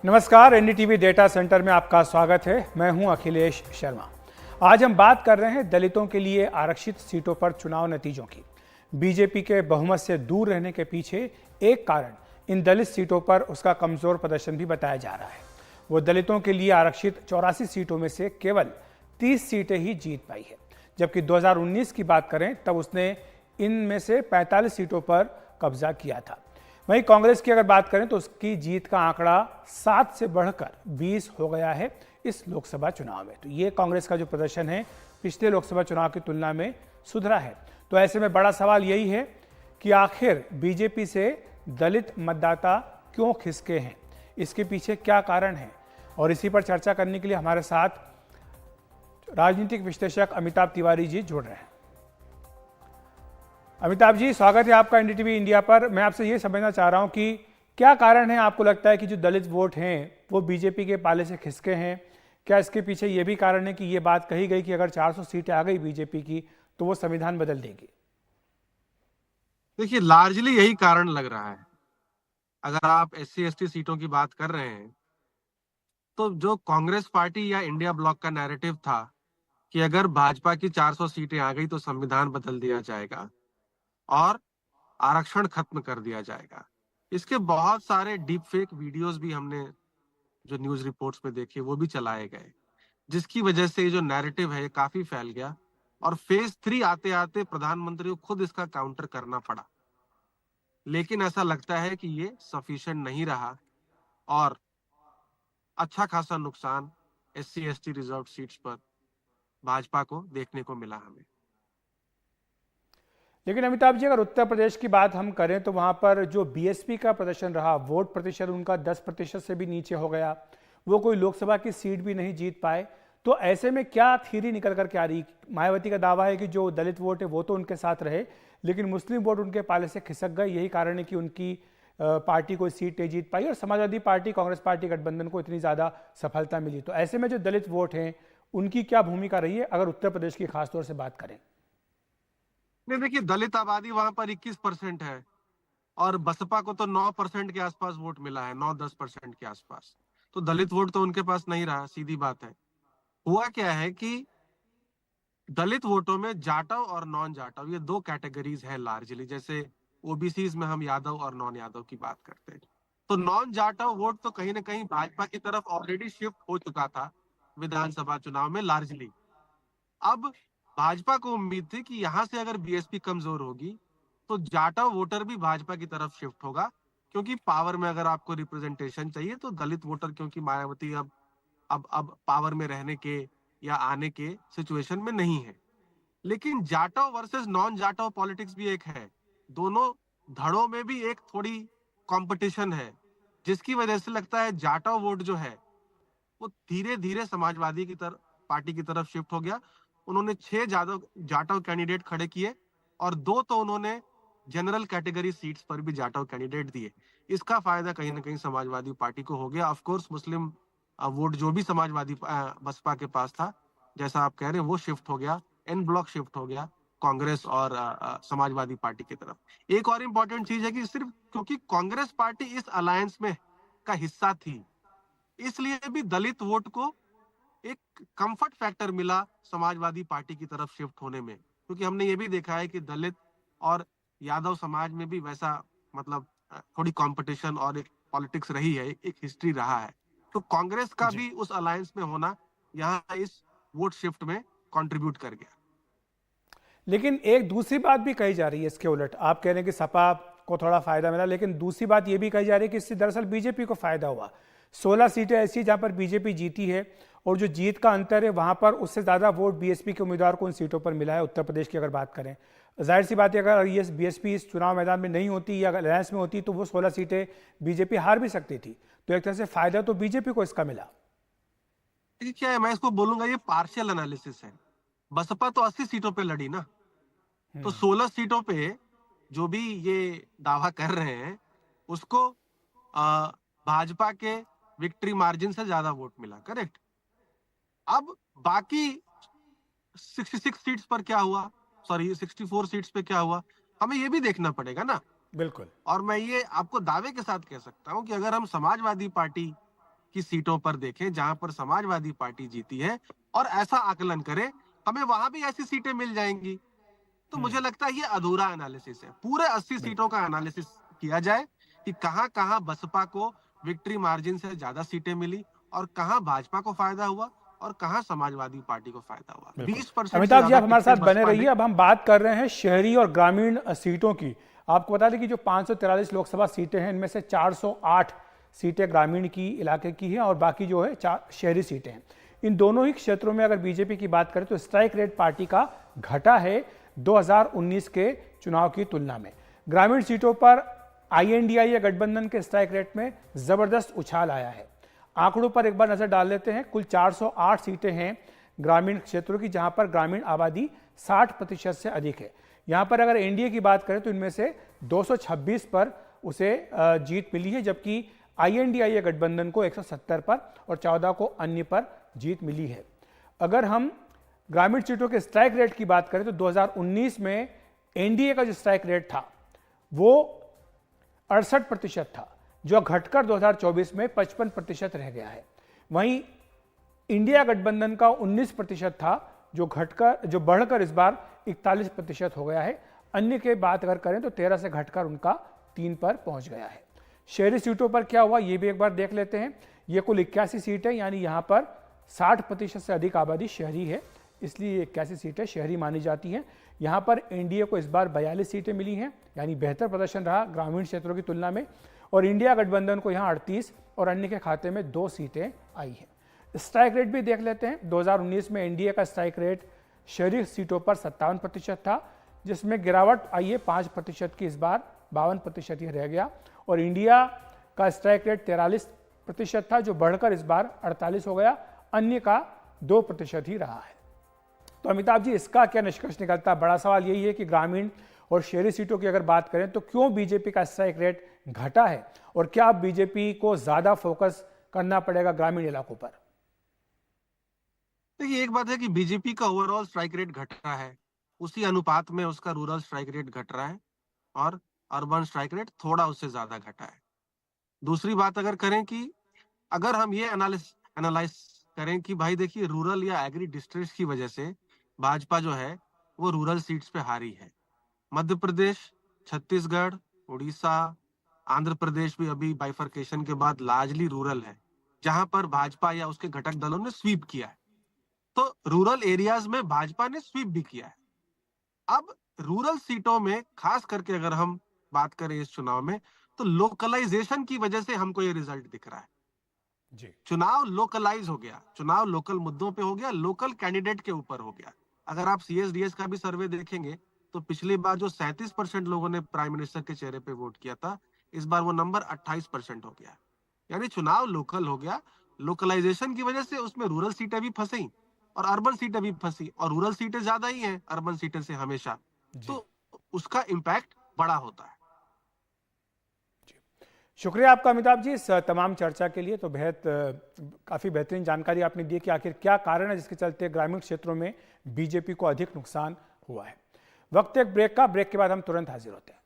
नमस्कार, NDTV data centre में आपका स्वागत है। मैं हूं अखिलेश शर्मा। आज हम बात कर रहे हैं दलितों के लिए आरक्षित सीटों पर चुनाव नतीजों की। बीजेपी के बहुमत से दूर रहने के पीछे एक कारण इन दलित सीटों पर उसका कमजोर प्रदर्शन भी बताया जा रहा है। वो दलितों के लिए आरक्षित 84 सीटों में से केवल 30 सीटें ही जीत पाई है, जबकि 2019 की बात करें तब उसने इनमें से 45 सीटों पर कब्जा किया था। वहीं कांग्रेस की अगर बात करें तो उसकी जीत का आंकड़ा 7 से बढ़कर 20 हो गया है इस लोकसभा चुनाव में। तो ये कांग्रेस का जो प्रदर्शन है पिछले लोकसभा चुनाव की तुलना में सुधरा है। तो ऐसे में बड़ा सवाल यही है कि आखिर बीजेपी से दलित मतदाता क्यों खिसके हैं, इसके पीछे क्या कारण है। और इसी पर चर्चा करने के लिए हमारे साथ राजनीतिक विश्लेषक अमिताभ तिवारी जी जुड़ रहे हैं। अमिताभ जी, स्वागत है आपका एनडीटीवी इंडिया पर। मैं आपसे ये समझना चाह रहा हूं कि क्या कारण है आपको लगता है कि जो दलित वोट हैं वो बीजेपी के पाले से खिसके हैं। क्या इसके पीछे ये भी कारण है कि ये बात कही गई कि अगर 400 सीटें आ गई बीजेपी की तो वो संविधान बदल देगी? देखिए, लार्जली यही कारण लग रहा है। अगर आप एससी एसटी सीटों की बात कर रहे हैं तो जो कांग्रेस पार्टी या इंडिया ब्लॉक का नैरेटिव था कि अगर भाजपा की 400 सीटें आ गई तो संविधान बदल दिया जाएगा और आरक्षण खत्म कर दिया जाएगा। इसके बहुत सारे डीप फेक वीडियोस भी हमने जो न्यूज रिपोर्ट्स में देखे वो भी चलाए गए, जिसकी वजह से ये जो नैरेटिव है ये काफी फैल गया और फेज 3 आते आते प्रधानमंत्री को खुद इसका काउंटर करना पड़ा। लेकिन ऐसा लगता है कि ये सफिशिएंट नहीं रहा और अच्छा खासा नुकसान एससी एसटी रिजर्व सीट्स पर भाजपा को देखने को मिला हमें। लेकिन अमिताभ जी, अगर उत्तर प्रदेश की बात हम करें तो वहां पर जो बीएसपी का प्रदर्शन रहा, वोट प्रतिशत उनका 10% से भी नीचे हो गया, वो कोई लोकसभा की सीट भी नहीं जीत पाए। तो ऐसे में क्या थ्योरी निकल कर के आ रही? मायावती का दावा है कि जो दलित वोट है वो तो उनके साथ रहे, लेकिन मुस्लिम वोट उनके पाले से खिसक गए। यही कारण है कि उनकी पार्टी कोई सीट नहीं जीत पाई और समाजवादी पार्टी कांग्रेस पार्टी गठबंधन को इतनी ज्यादा सफलता मिली। तो ऐसे में जो दलित वोट हैं उनकी क्या भूमिका रही है अगर उत्तर प्रदेश की खासतौर से बात करें? नहीं, देखिए, दलित आबादी वहां पर 21% है और बसपा को तो 9% के आसपास वोट मिला है, 9-10% के आसपास। तो दलित वोट तो उनके पास नहीं रहा, सीधी बात है। हुआ क्या है कि दलित वोटों में जाटव और नॉन जाटव ये दो कैटेगरीज है लार्जली। जैसे ओबीसीज में हम यादव और नॉन यादव की बात करते हैं, तो नॉन जाटव वोट तो कहीं ना कहीं भाजपा की तरफ ऑलरेडी शिफ्ट हो चुका था विधानसभा चुनाव में लार्जली। अब भाजपा को उम्मीद थी कि यहां से अगर बीएसपी कमजोर होगी तो जाटव वोटर भी भाजपा की तरफ शिफ्ट होगा, क्योंकि पावर में अगर आपको रिप्रेजेंटेशन चाहिए तो दलित वोटर, क्योंकि मायावती अब पावर में रहने के या आने के सिचुएशन में नहीं है। लेकिन Jatav versus non Jatav politics भी एक है, दोनों धड़ों में भी एक थोड़ी कंपटीशन है, जिसकी वजह से लगता है जाटव वोट जो है वो धीरे धीरे समाजवादी की तरफ पार्टी की तरफ शिफ्ट हो गया। उन्होंने 6 जाटव कैंडिडेट खड़े किए और 2 तो उन्होंने जनरल कैटेगरी सीट्स पर भी जाटव कैंडिडेट दिए। इसका फायदा कहीं ना कहीं समाजवादी पार्टी को हो गया। ऑफ कोर्स मुस्लिम वोट जो भी समाजवादी बसपा के पास था, जैसा आप कह रहे हैं, वो शिफ्ट हो गया, एन ब्लॉक शिफ्ट हो गया कांग्रेस और समाजवादी पार्टी की तरफ। एक और इम्पोर्टेंट चीज है कि सिर्फ क्योंकि कांग्रेस पार्टी इस अलायंस में का हिस्सा थी, इसलिए भी दलित वोट को एक कंफर्ट फैक्टर मिला समाजवादी पार्टी की तरफ शिफ्ट होने में, क्योंकि हमने ये भी देखा है कि दलित और यादव समाज में भी वैसा मतलब थोड़ी कंपटीशन और एक पॉलिटिक्स रही है, एक हिस्ट्री रहा है। तो कांग्रेस का जी, भी उस अलायंस में होना यहाँ इस वोट शिफ्ट में कंट्रीब्यूट कर गया। लेकिन एक दूसरी बात भी कही जा रही है इसके उलट। आप कह रहे हैं कि सपा को थोड़ा फायदा मिला, लेकिन दूसरी बात यह भी कही जा रही है कि इससे दरअसल बीजेपी को फायदा हुआ। 16 सीटें ऐसी जहां पर बीजेपी जीती है और जो जीत का अंतर है वहां पर उससे ज्यादा वोट बीएसपी के उम्मीदवार को उन सीटों पर मिला है। उत्तर प्रदेश की अगर बात करें, जाहिर सी बात है अगर ये बीएसपी इस चुनाव मैदान में नहीं होती या अलायंस में होती तो वो 16 सीटें बीजेपी हार भी सकती थी। तो एक तरह से फायदा तो बीजेपी को इसका मिला। ठीक, क्या है, मैं इसको बोलूंगा ये पार्शियल एनालिसिस है। बसपा तो 80 सीटों पे लड़ी ना, तो 16 सीटों पे जो भी ये दावा कर रहे हैं उसको भाजपा के विक्ट्री मार्जिन से ज्यादा वोट मिला, करेक्ट। अब बाकी 66 सीट्स पर क्या हुआ, सॉरी 64 सीट्स पे क्या हुआ, हमें ये भी देखना पड़ेगा ना। बिल्कुल। और मैं ये आपको दावे के साथ कह सकता हूं कि अगर हम समाजवादी पार्टी की सीटों पर देखें जहां पर समाजवादी पार्टी जीती है और ऐसा आकलन करें, हमें वहां भी ऐसी सीटें मिल जाएंगी। तो मुझे लगता है ये अधूरा एनालिसिस है। पूरे 80 सीटों का एनालिसिस किया जाए कि कहां कहां बसपा को विक्ट्री मार्जिन से ज्यादा सीटें मिली और कहां भाजपा को फायदा हुआ और कहां समाजवादी पार्टी को फायदा हुआ। 20% से अमिताभ जी ज्यादा आप हमारे साथ टिकटें बने बसपा रहिए। ने। अब हम बात कर रहे हैं शहरी और ग्रामीण सीटों की। आपको बता दें कि जो 543 लोकसभा सीटें हैं इनमें से 408 सीटें ग्रामीण की इलाके की हैं और बाकी जो है 4 शहरी सीटें हैं। इन दोनों ही क्षेत्रों में अगर बीजेपी की बात करें तो स्ट्राइक रेट पार्टी का घटा है 2019 के चुनाव की तुलना में। ग्रामीण सीटों पर INDIA गठबंधन के स्ट्राइक रेट में जबरदस्त उछाल आया है। आंकड़ों पर एक बार नजर डाल लेते हैं। कुल 408 सीटें हैं ग्रामीण क्षेत्रों की, जहां पर ग्रामीण आबादी 60% से अधिक है। यहां पर अगर एनडीए की बात करें तो इनमें से 226 पर उसे जीत मिली है, जबकि INDIA गठबंधन को 170 पर और 14 को अन्य पर जीत मिली है। अगर हम ग्रामीण सीटों के स्ट्राइक रेट की बात करें तो 2019 में एनडीए का जो स्ट्राइक रेट था वो 68% था, जो घटकर 2024 में 55% रह गया है। वहीं इंडिया गठबंधन का 19% था, जो बढ़कर इस बार 41% हो गया है। अन्य की बात अगर करें तो 13 से घटकर उनका 3 पर पहुंच गया है। शहरी सीटों पर क्या हुआ ये भी एक बार देख लेते हैं। ये कुल 81 सीटें, यानी यहां पर 60% से अधिक आबादी शहरी है, इसलिए 81 सीटें शहरी मानी जाती हैं। यहां पर एनडीए को इस बार 42 सीटें मिली हैं, यानी बेहतर प्रदर्शन रहा ग्रामीण क्षेत्रों की तुलना में। और इंडिया गठबंधन को यहां 38 और अन्य के खाते में 2 सीटें आई हैं। स्ट्राइक रेट भी देख लेते हैं। 2019 में एनडीए का स्ट्राइक रेट शहरी सीटों पर 57% था, जिसमें गिरावट आई है 5% की, इस बार 52% ही रह गया। और इंडिया का स्ट्राइक रेट 43% था, जो बढ़कर इस बार 48 हो गया। अन्य का 2% ही रहा है। तो अमिताभ जी इसका क्या निष्कर्ष निकलता है? बड़ा सवाल यही है कि ग्रामीण और शहरी सीटों की अगर बात करें तो क्यों बीजेपी का स्ट्राइक रेट घटा है, और क्या अब बीजेपी को ज्यादा फोकस करना पड़ेगा ग्रामीण इलाकों पर? देखिए, एक बात है कि बीजेपी का ओवरऑल स्ट्राइक रेट घट रहा है, उसी अनुपात में उसका रूरल स्ट्राइक रेट घट रहा है और अर्बन स्ट्राइक रेट थोड़ा उससे ज्यादा घटा है। दूसरी बात अगर करें कि अगर हम ये एनालाइज करें कि भाई देखिए, रूरल या एग्री डिस्ट्रिक्ट की वजह से भाजपा जो है वो रूरल सीट्स पे हारी है। मध्य प्रदेश, छत्तीसगढ़, उड़ीसा, आंध्र प्रदेश भी अभी बाइफरकेशन के बाद लार्जली रूरल है, जहां पर भाजपा या उसके घटक दलों ने स्वीप किया है। तो रूरल एरियाज में भाजपा ने स्वीप भी किया है। अब रूरल सीटों में खास करके अगर हम बात करें इस चुनाव में, तो लोकलाइजेशन की वजह से हमको ये रिजल्ट दिख रहा है जी। चुनाव लोकलाइज हो गया, चुनाव लोकल मुद्दों पे हो गया, लोकल कैंडिडेट के ऊपर हो गया। अगर आप CSDS का भी सर्वे देखेंगे तो पिछली बार जो 37% लोगों ने प्राइम मिनिस्टर के चेहरे पे वोट किया था, इस बार वो नंबर 28% हो गया। यानी चुनाव लोकल हो गया। लोकलाइजेशन की वजह से उसमें रूरल सीटें भी फंसी और अर्बन सीटें भी फंसी, और रूरल सीटें ज्यादा ही हैं अर्बन सीटें से हमेशा, तो उसका इम्पैक्ट बड़ा होता है। शुक्रिया आपका अमिताभ जी इस तमाम चर्चा के लिए। तो काफ़ी बेहतरीन जानकारी आपने दी कि आखिर क्या कारण है जिसके चलते ग्रामीण क्षेत्रों में बीजेपी को अधिक नुकसान हुआ है। वक्त एक ब्रेक का, ब्रेक के बाद हम तुरंत हाजिर होते हैं।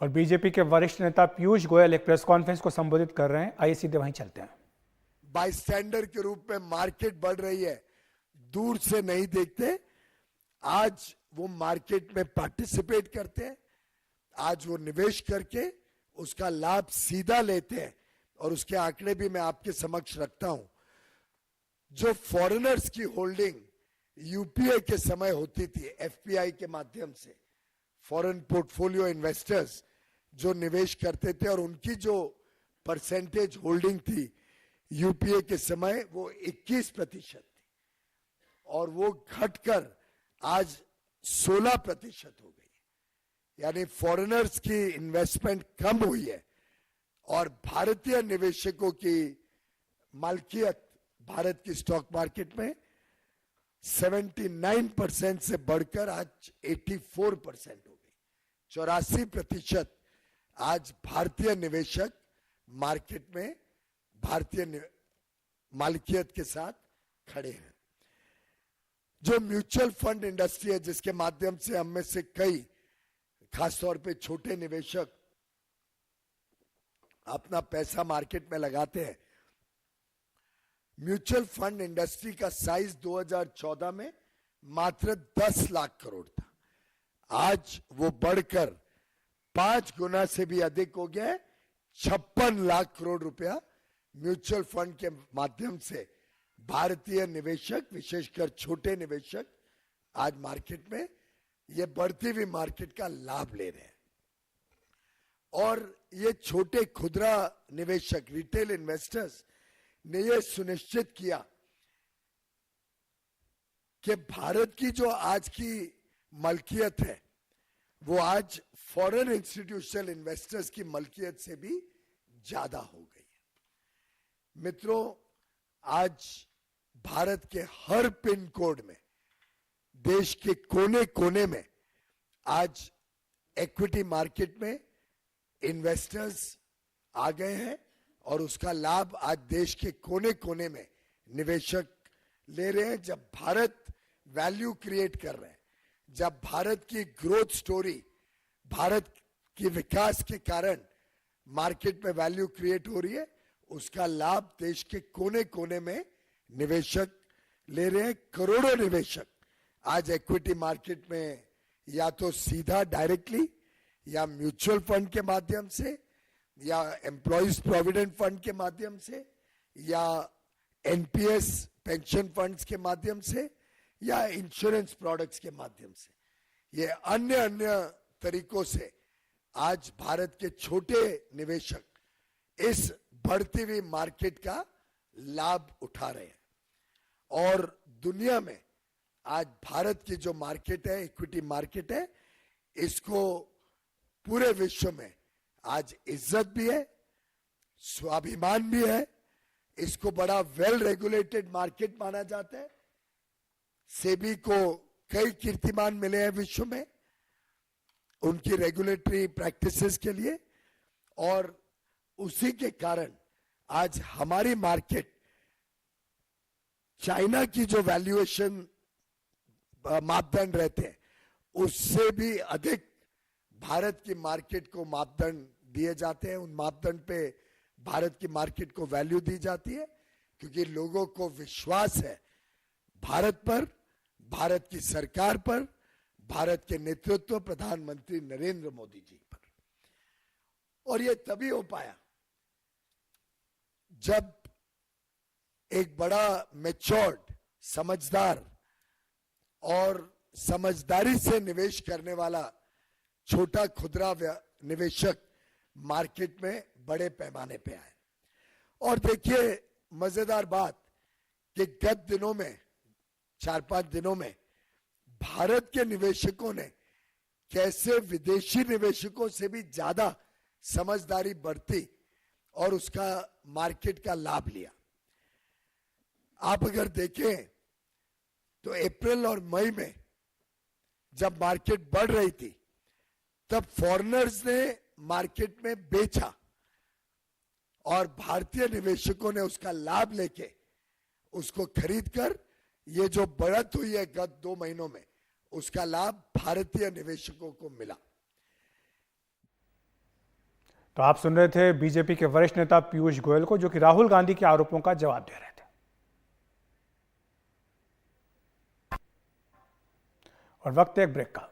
और बीजेपी के वरिष्ठ नेता पीयूष गोयल एक प्रेस कॉन्फ्रेंस को संबोधित कर रहे हैं। आइए सीधे वहीं चलते हैं। बाइस्टैंडर के रूप में मार्केट बढ़ रही है, दूर से नहीं देखते, आज वो मार्केट में पार्टिसिपेट करते हैं, आज वो निवेश करके उसका लाभ सीधा लेते हैं। और उसके आंकड़े भी मैं आपके समक्ष रखता हूं। जो फॉरेनर्स की होल्डिंग यूपीए के समय होती थी, FPI के माध्यम से फॉरेन पोर्टफोलियो इन्वेस्टर्स जो निवेश करते थे, और उनकी जो परसेंटेज होल्डिंग थी यूपीए के समय वो 21% थी, और वो घटकर आज 16% हो गई। यानी फॉरेनर्स की इन्वेस्टमेंट कम हुई है और भारतीय निवेशकों की मालकियत भारत की स्टॉक मार्केट में 79% से बढ़कर आज 84% हो गई। 84% आज भारतीय निवेशक मार्केट में भारतीय मालिकियत के साथ खड़े हैं। जो म्यूचुअल फंड इंडस्ट्री है, जिसके माध्यम से हम में से कई, खासतौर पे छोटे निवेशक अपना पैसा मार्केट में लगाते हैं, म्यूचुअल फंड इंडस्ट्री का साइज 2014 में मात्र 10 लाख करोड़ था। आज वो बढ़कर 5 गुना से भी अधिक हो गया है। 56 लाख करोड़ रुपया म्यूचुअल फंड के माध्यम से भारतीय निवेशक, विशेषकर छोटे निवेशक, आज मार्केट में ये बढ़ती हुई मार्केट का लाभ ले रहे हैं। और ये छोटे खुदरा निवेशक, रिटेल इन्वेस्टर्स ने ये सुनिश्चित किया कि भारत की जो आज की मलकियत है वो आज फॉरेन इंस्टीट्यूशनल इन्वेस्टर्स की मलकियत से भी ज्यादा हो गई है। मित्रों, आज भारत के हर पिन कोड में, देश के कोने कोने में आज इक्विटी मार्केट में इन्वेस्टर्स आ गए हैं और उसका लाभ आज देश के कोने कोने में निवेशक ले रहे हैं। जब भारत वैल्यू क्रिएट कर रहे हैं, जब भारत की ग्रोथ स्टोरी, भारत की विकास के कारण मार्केट में वैल्यू क्रिएट हो रही है, उसका लाभ देश के कोने कोने में निवेशक ले रहे हैं। करोड़ों निवेशक आज इक्विटी मार्केट में या तो सीधा डायरेक्टली, या म्यूचुअल फंड के माध्यम से, या एम्प्लॉइज प्रोविडेंट फंड के माध्यम से, या एनपीएस पेंशन फंड्स के माध्यम से, या इंश्योरेंस प्रोडक्ट्स के माध्यम से, ये अन्य अन्य तरीकों से आज भारत के छोटे निवेशक इस बढ़ती हुई मार्केट का लाभ उठा रहे हैं। और दुनिया में आज भारत की जो मार्केट है, इक्विटी मार्केट है, इसको पूरे विश्व में आज इज्जत भी है, स्वाभिमान भी है। इसको बड़ा वेल रेगुलेटेड मार्केट माना जाता है। सेबी को कई कीर्तिमान मिले हैं विश्व में उनकी रेगुलेटरी प्रैक्टिसेस के लिए, और उसी के कारण आज हमारी मार्केट चाइना की जो वैल्यूएशन मापदंड रहते हैं उससे भी अधिक भारत की मार्केट को मापदंड दिए जाते हैं। उन मापदंड पे भारत की मार्केट को वैल्यू दी जाती है, क्योंकि लोगों को विश्वास है भारत पर, भारत की सरकार पर, भारत के नेतृत्व प्रधानमंत्री नरेंद्र मोदी जी पर। और ये तभी हो पाया जब एक बड़ा मैच्योर्ड, समझदार और समझदारी से निवेश करने वाला छोटा खुदरा निवेशक मार्केट में बड़े पैमाने पे आए। और देखिए मजेदार बात कि गत दिनों में, 4-5 दिनों में भारत के निवेशकों ने कैसे विदेशी निवेशकों से भी ज्यादा समझदारी बरती और उसका मार्केट का लाभ लिया। आप अगर देखें तो अप्रैल और मई में जब मार्केट बढ़ रही थी तब फॉरेनर्स ने मार्केट में बेचा और भारतीय निवेशकों ने उसका लाभ लेके उसको खरीदकर ये जो बढ़त हुई है गत 2 महीनों में, उसका लाभ भारतीय निवेशकों को मिला। तो आप सुन रहे थे बीजेपी के वरिष्ठ नेता पीयूष गोयल को, जो कि राहुल गांधी के आरोपों का जवाब दे रहे थे। और वक्त है एक ब्रेक का।